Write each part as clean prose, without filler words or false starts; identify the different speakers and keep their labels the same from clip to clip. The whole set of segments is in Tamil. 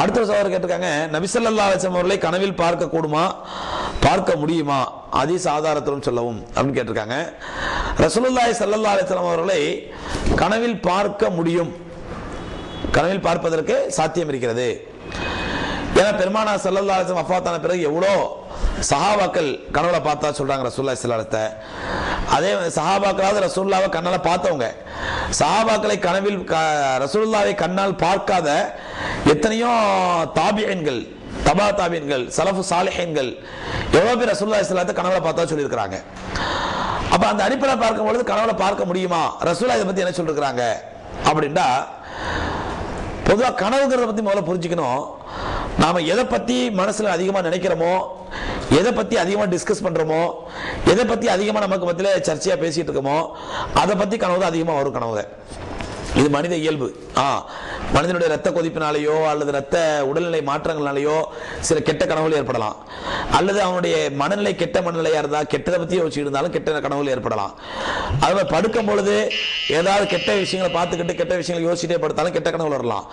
Speaker 1: அடுத்த சகோதரர் கேட்டிருக்காங்க, நபி ஸல்லல்லாஹு அலைஹி வஸல்லம் அவர்களை கனவில் பார்க்க கூடுமா, பார்க்க முடியுமா, ஹதீஸ் ஆதாரத்துடன் சொல்லவும் அப்படின்னு கேட்டிருக்காங்க. ரசூலுல்லாஹி ஸல்லல்லாஹு அலைஹி வஸல்லம் அவர்களை கனவில் பார்க்க முடியும், கனவில் பார்ப்பதற்கு சாத்தியம் இருக்கிறது. ஏன்னா பெருமானார் ஸல்லல்லாஹு அலைஹி வஸல்லம் வஃபாத்தான பிறகு எவ்வளோ சஹாபாக்கள் கனவுல பார்த்தா சொல்றாங்க ரசூலுல்லாஹி ஸல்லல்லாஹு அலைஹி வஸல்லம். அதே சஹாபாக்களாவது ரசூலுல்லாஹ்வை கண்ணால பார்த்தவங்க, சஹாபாக்களை கனவில் ரசூலுல்லாஹ்வை கண்ணால் பார்க்காத எத்தனையோ தாபியன்கள், தபா தாபியன்கள், சலஃபு சாலிஹீன்கள் எவ்வளவு பேர் ரசூலுல்லாஹி ஸல்லல்லாஹு அலைஹி வஸல்லம் கனவுல பார்த்தா சொல்லியிருக்கிறாங்க. அப்ப அந்த அடிப்படையில் பார்க்கும் பொழுது கனவுல பார்க்க முடியுமா, ரசூலுல்லாஹ் இதை பத்தி என்ன சொல்லிருக்கிறாங்க அப்படின்னா, பொதுவாக கனவுங்கிறத பத்தி முதல்ல புரிஞ்சுக்கணும். நாம எதை பத்தி மனசுல அதிகமா நினைக்கிறோமோ, எதை பத்தி அதிகமா டிஸ்கஸ் பண்றோமோ, எதை பத்தி அதிகமா நமக்கு மத்தியில சர்ச்சையா பேசிட்டு இருக்கோமோ அதை பத்தி கனவு தான் அதிகமா வரும். கனவு இது மனித இயல்பு. மனிதனுடைய ரத்த கொதிப்பினாலேயோ அல்லது ரத்த உடல்நிலை மாற்றங்களாலேயோ சில கெட்ட கனவுகள் ஏற்படலாம், அல்லது அவனுடைய மனநிலை கெட்ட மனநிலையா இருந்தா கெட்டதை பத்தி யோசிச்சுட்டு இருந்தாலும் கெட்ட கனவுகள் ஏற்படலாம். அதுமாதிரி படுக்கும் பொழுது ஏதாவது கெட்ட விஷயங்களை பார்த்துக்கிட்டு கெட்ட விஷயங்களை யோசிச்சுட்டே படுத்தாலும் கெட்ட கனவுகள் வரலாம்.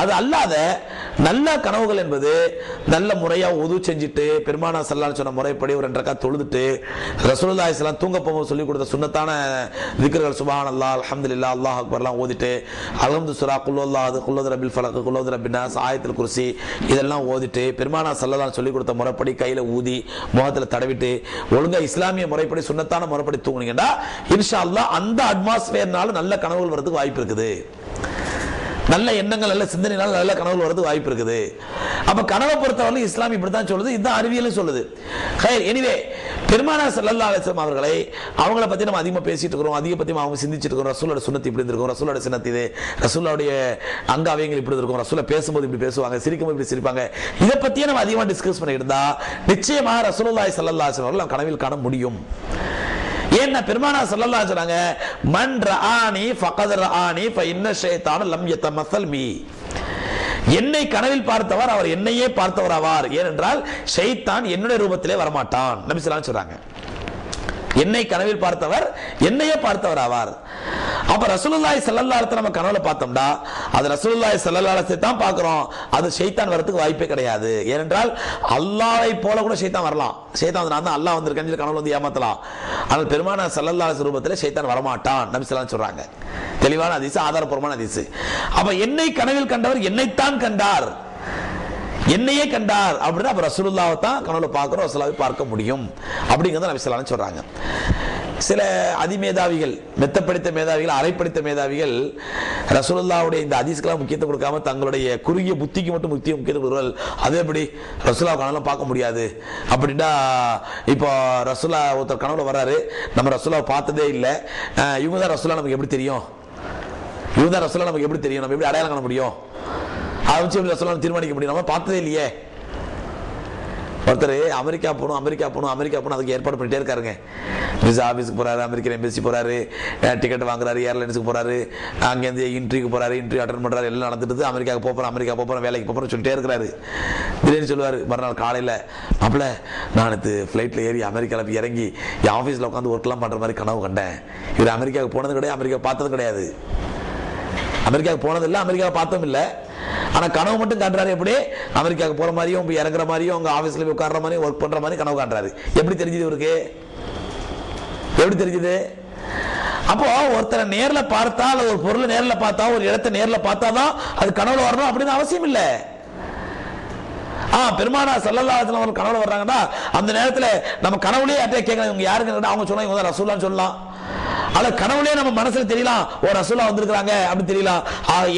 Speaker 1: அது அல்லாத நல்ல கனவுகள் என்பது நல்ல முறையா உது செஞ்சுட்டு பெருமானார் ஸல்லல்லாஹு அலைஹி வஸல்லம் முறைப்படி ஒரு 2 ரக்காத் தொழுதுட்டு ரசூலுல்லாஹி ஸல்லல்லாஹு அலைஹி வஸல்லம் தூங்க போகும்போது சொல்லி கொடுத்த சுன்னத்தான திக்ர்கள் சுப்ஹானல்லாஹ் அல்ஹம்துலில்லாஹ் அல்லாஹ் அக்பர்லாம் ஓதிட்டு அல்ஹம்து சூரா குல் ஹுவல்லாஹு குல் ஹுவ ரப்பில் ஃபலக் குல் ஹுவ ரப்பின் நாஸ் ஆயத்துல் குர்சி இதெல்லாம் ஓதிட்டு பெருமானார் ஸல்லல்லாஹு அலைஹி வஸல்லம் சொல்லி கொடுத்த முறைப்படி கையில ஊதி முகத்துல தடவிட்டு ஒழுங்கா இஸ்லாமிய முறைப்படி சுன்னத்தான முறைப்படி தூங்குனீங்கன்னா இன்ஷா அல்லாஹ் அந்த அட்மாஸ்பியர்னால நல்ல கனவுகள் வரதுக்கு வாய்ப்பு இருக்குது. நல்ல எண்ணங்கள் நல்ல சிந்தனைனால நல்ல கனவுகள் வரதுக்கு வாய்ப்பு இருக்குது. அப்ப கனவை பொறுத்தவரை இஸ்லாம் இப்படித்தான் சொல்லுது, இதுதான் அறிவியலும் சொல்லுது. எனிவே பெருமானார் ஸல்லல்லாஹு அலைஹி வஸல்லம் அவர்களை அவங்கள பத்தி நம்ம அதிகமா பேசிட்டு இருக்கிறோம், அதிக பத்தி அவங்க சிந்திச்சிட்டு இருக்கிறோம். ரசூலோட சுன்னத் இப்படி இருக்கும், ரசூலோட சுன்னத் இது, ரசூலுடைய அங்க அவயங்கள் இப்படி இருக்கும், ரசூல பேசும்போது இப்படி பேசுவாங்க, சிரிக்கும்போது இப்படி சிரிப்பாங்க, இதை பத்தியே நம்ம அதிகமா டிஸ்கஸ் பண்ணிட்டு இருந்தா நிச்சயமாக ரசூலுல்லாஹி ஸல்லல்லாஹு அலைஹி வஸல்லம் அவர்களை கனவில் காண முடியும். ஏன்னா பெருமானார் ஸல்லல்லாஹு அலைஹி வஸல்லம் மன் ரஆனி ஃபகத் ரஆனி ஃபஇன்ன ஷைத்தான லம் யதமஸல் பி, என்னை கனவில் பார்த்தவர் அவர் என்னையே பார்த்தவர் ஆவார். ஏனென்றால் ஷைத்தான் என்னுடைய ரூபத்திலே வரமாட்டான். நபி ஸல்லல்லாஹு அலைஹி வஸல்லம் சொல்றாங்க, என்னை கனவில் பார்த்தவர் என்னையே பார்த்தவர் ஆவார். அப்ப ரசூலுல்லாஹி ஸல்லல்லாஹு அலைஹி வஸல்லம் கனவுல பார்த்தோம்டா அது ரசூலுல்லாஹி ஸல்லல்லாஹு அலைஹி வஸல்லம் தான் பார்க்கிறோம். அது ஷைத்தான் வரதுக்கு வாய்ப்பே கிடையாது. ஏனென்றால் அல்லாஹ்வை போல கூட ஷைத்தான் வரலாம். ஷைத்தான் வந்து நான் தான் அல்லாஹ் வந்திருக்கேன்னு சொல்லி கனவுல வந்து ஏமாத்தலாம். ஆனால் பெருமானார் ஸல்லல்லாஹு அலைஹி வஸல்லம் ரூபத்திலே ஷைத்தான் வரமாட்டான். நபி ஸல்லல்லாஹு அலைஹி வஸல்லம் சொல்றாங்க. தெளிவான ஹதீஸ், ஆதாரபூர்வமான ஹதீஸ். அப்ப என்னை கனவில் கண்டவர் என்னைத்தான் கண்டார், என்னையே கண்டார் அப்படின்னா அப்ப ரசூலுல்லாஹை தான் கனவுல பார்க்கிறோம், ரசூலுல்லாஹை பார்க்க முடியும் அப்படிங்கிறத நபி ஸல்லல்லாஹு அலைஹி வஸல்லம் சொல்றாங்க. சில அதிமேதாவிகள், மெத்தப்படித்த மேதாவிகள், அரைப்படித்த மேதாவிகள் ரசூலுல்லாஹ்வுடைய இந்த ஹதீஸ்க்கெல்லாம் முக்கியத்துவம் கொடுக்காம தங்களுடைய குறுகிய புத்திக்கு மட்டும் முக்கியத்துவம் கொடுக்கிறார்கள். அதே எப்படி ரசூலுல்லாஹ் கனவுல பார்க்க முடியாது அப்படின்னா, இப்போ ரசூலுல்லா ஒருத்தர் கனவுல வர்றாரு, நம்ம ரசூலுல்லாஹ் பார்த்ததே இல்லை, இவங்க தான் ரசூலுல்லாஹ் நமக்கு எப்படி தெரியும், இவங்க தான் ரசூலுல்லாஹ் நமக்கு எப்படி தெரியும், நம்ம எப்படி அடையாளம் காண முடியும், அதை வச்சு எப்படி ரசூலுல்லாஹ் தீர்மானிக்க முடியும், நம்ம பார்த்ததே இல்லையே. ஒருத்தர் அமெரிக்கா போகணும் அமெரிக்கா போகணும் அமெரிக்கா போகணும் அதுக்கு ஏற்பாடு பண்ணிட்டே இருக்காருங்க. விசா ஆஃபீஸுக்கு போறாரு, அமெரிக்கன் எம்பசி போறாரு, டிக்கெட் வாங்குறாரு, ஏர்லைன்ஸுக்கு போறாரு, அங்கேருந்து இன்டர்வியூக்கு போறாரு, இன்டர்வியூ அட்டன் பண்றாரு, எல்லாம் நடந்துட்டு அமெரிக்காவுக்கு போறேன் அமெரிக்கா போறேன் வேலைக்கு போறேன் சொல்லிட்டே இருக்கிறாரு. திடீர்னு சொல்லுவாரு மறுநாள் காலையில, மாப்பிள்ள நான் ஃபிளைட்ல ஏறி அமெரிக்காவில் இறங்கி என் ஆஃபீஸில் உட்காந்து ஒர்க்லாம் பண்ற மாதிரி கனவு கண்டேன். இவர் அமெரிக்காவுக்கு போனது கிடையாது, அமெரிக்கா பார்த்தது கிடையாது, அமெரிக்காவுக்கு போனது இல்லை, அமெரிக்காவை பார்த்ததும் இல்லை. ஆனா கனவு மட்டும் காட்டுறாரு. எப்படி அமெரிக்காவுக்கு போற மாதிரியும் இறங்குற மாதிரியும் உங்க ஆபீஸ்ல போய் உட்கார்ற மாதிரியும் ஒர்க் பண்ற மாதிரி கனவு காட்டுறாரு. எப்படி தெரிஞ்சது இவருக்கு, எப்படி தெரிஞ்சது? அப்போ ஒருத்தரை நேர்ல பார்த்தா, ஒரு பொருளை நேர்ல பார்த்தா, ஒரு இடத்தை நேர்ல பார்த்தாதான் அது கனவுல வரணும் அப்படின்னு அவசியம் இல்லை. பெருமானார் ஸல்லல்லாஹு அலைஹி வஸல்லம் கனவுல வர்றாங்கன்னா அந்த நேரத்துல நம்ம கனவுலயே யார்கிட்ட கேட்கலாம், இவங்க யாருன்னு அவங்க சொன்னா இவங்க தான் ரசூலுல்லாஹ்னு சொல்லலாம். ஆனா கனவுலயே நம்ம மனசுல தெரியலாம், ஓ ரசூலுல்லாஹ் வந்திருக்காங்க அப்படின்னு தெரியலாம்.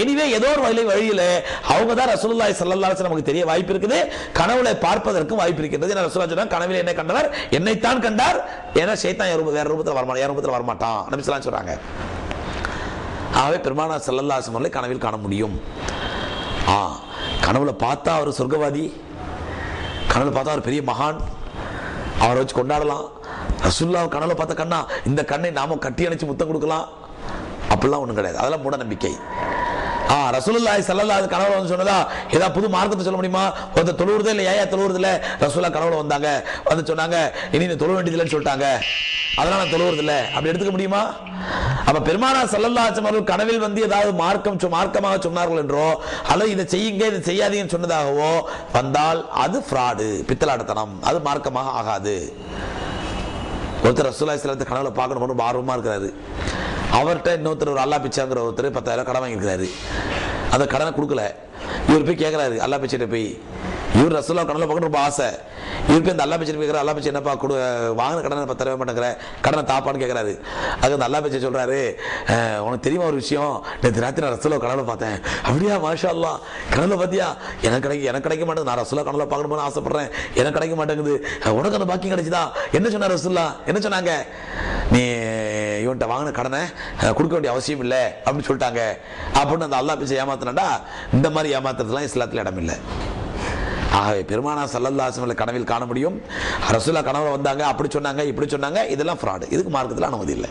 Speaker 1: எனிவே ஏதோ ஒரு வழியில அவங்க தான் ரசூலுல்லாஹி ஸல்லல்லாஹு அலைஹி வஸல்லம் நமக்கு தெரிய வாய்ப்பு இருக்குது, கனவுல பார்ப்பதற்கு வாய்ப்பு இருக்கிறது. ஏன்னா ரசூலுல்லாஹ் சொன்னாங்க, கனவிலே என்ன கண்டவர் என்னைத்தான் கண்டார், ஏன்னா ஷைத்தான் வேற ரூபத்தில் வரமாட்டான், வேற ரூபத்தில் வரமாட்டான் நபி ஸல்லல்லாஹு அலைஹி வஸல்லம் சொல்றாங்க. ஆகவே பெருமானார் ஸல்லல்லாஹு அலைஹி வஸல்லம் கனவில் காண முடியும். கனவுல பார்த்தா அவர் சொர்க்கவாதி, கனவுல பார்த்தா அவர் பெரிய மகான், அவரை வச்சு கொண்டாடலாம். ரசூலுல்லாஹ் கனவுல பார்த்த கண்ணா, இந்த கண்ணை நாம கட்டி அணைச்சு முத்தம் கொடுக்கலாம், அப்படிலாம் ஒண்ணும் கிடையாது. அதெல்லாம் மூட நம்பிக்கை. ரசூலுல்லாஹி ஸல்லல்லாஹு அலைஹி கனவுல வந்து சொன்னதா ஏதாவது புது மார்க்கத்தை சொல்ல முடியுமா? ஒருத்தர் தொழுவுறதே இல்லை, ஏன் தொழுவுறது இல்லை? ரசூலுல்லாஹ் கனவுல வந்தாங்க, வந்து சொன்னாங்க இனி தொழுவ வேண்டியதில்லைன்னு சொல்லிட்டாங்க, அதனால நான் தொழுவுறது இல்லை, அப்படி எடுத்துக்க முடியுமா? அப்ப பெருமானார் ஸல்லல்லாஹு அலைஹி வஸல்லம் கனவில் வந்து ஏதாவது மார்க்கமாக சொன்னார்கள் என்றோ அல்லது இதை செய்யுங்க இதை செய்யாதீங்கன்னு சொன்னதாகவோ வந்தால் அது ஃப்ராடு, பித்தலாட்டத்தனம், அது மார்க்கமாக ஆகாது. ஒருத்தர் ரசூலுல்லாஹி ஸல்லல்லாஹு அலைஹி கனவுல பார்க்கணும் ஆர்வமா இருக்கிறாரு. அவர்கிட்ட இன்னொருத்தர் ஒரு அல்லா பிச்சாங்கிற ஒருத்தர் 10,000 கடன் வாங்கியிருக்கிறாரு. அந்த கடனை கொடுக்கல. இவர் போய் கேட்கிறாரு அல்லா பிச்சைட்ட போய், இவர் ரசூலுல்லாஹ் கனவுல பார்க்கணும் ரொம்ப ஆசை. இவர் போய் அந்த அல்லா பிச்சை கேட்கிறார், அல்லா பிச்சை என்னப்பா வாங்கின கடனை 10 தரவே மாட்டேங்கிற, கடனை தாப்பான்னு கேட்கிறாரு. அதுக்கு அந்த அல்லா பிச்சை சொல்றாரு, உனக்கு தெரியுமா ஒரு விஷயம், நேற்று ராத்திரி நான் ரசூலுல்லாஹ் கனவுல பார்த்தேன். அப்படியா மாஷா அல்லாஹ், கனவுல பார்த்தியா? எனக்கு கிடைக்க மாட்டேங்குது, நான் ரசூலுல்லாஹ் கனவுல பார்க்கணும்னு ஆசைப்படுறேன், எனக்கு கிடைக்க மாட்டேங்குது, உனக்கு அந்த பாக்கியம் கிடைச்சுதா? என்ன சொன்னார் ரசூலுல்லாஹ்? என்ன சொன்னாங்க? நீ இவன்கிட்ட வாங்கின கடனை கொடுக்க வேண்டிய அவசியம் இல்லை அப்படின்னு சொல்லிட்டாங்க அப்படின்னு அந்த அல்லா பிச்சை ஏமாத்தினாண்டா. இந்த மாதிரி ஏமாத்துறதுலாம் இஸ்லாத்தில் இடம் இல்லை. ஆகவே பெருமானார் ஸல்லல்லாஹு அலைஹி வஸல்லம் கனவில் காண முடியும். ரசூலுல்லாஹ் கனவுல வந்தாங்க, அப்படி சொன்னாங்க இப்படி சொன்னாங்க, இதெல்லாம் ஃப்ராடு, இதுக்கு மார்க்கத்தில் அனுமதி இல்லை.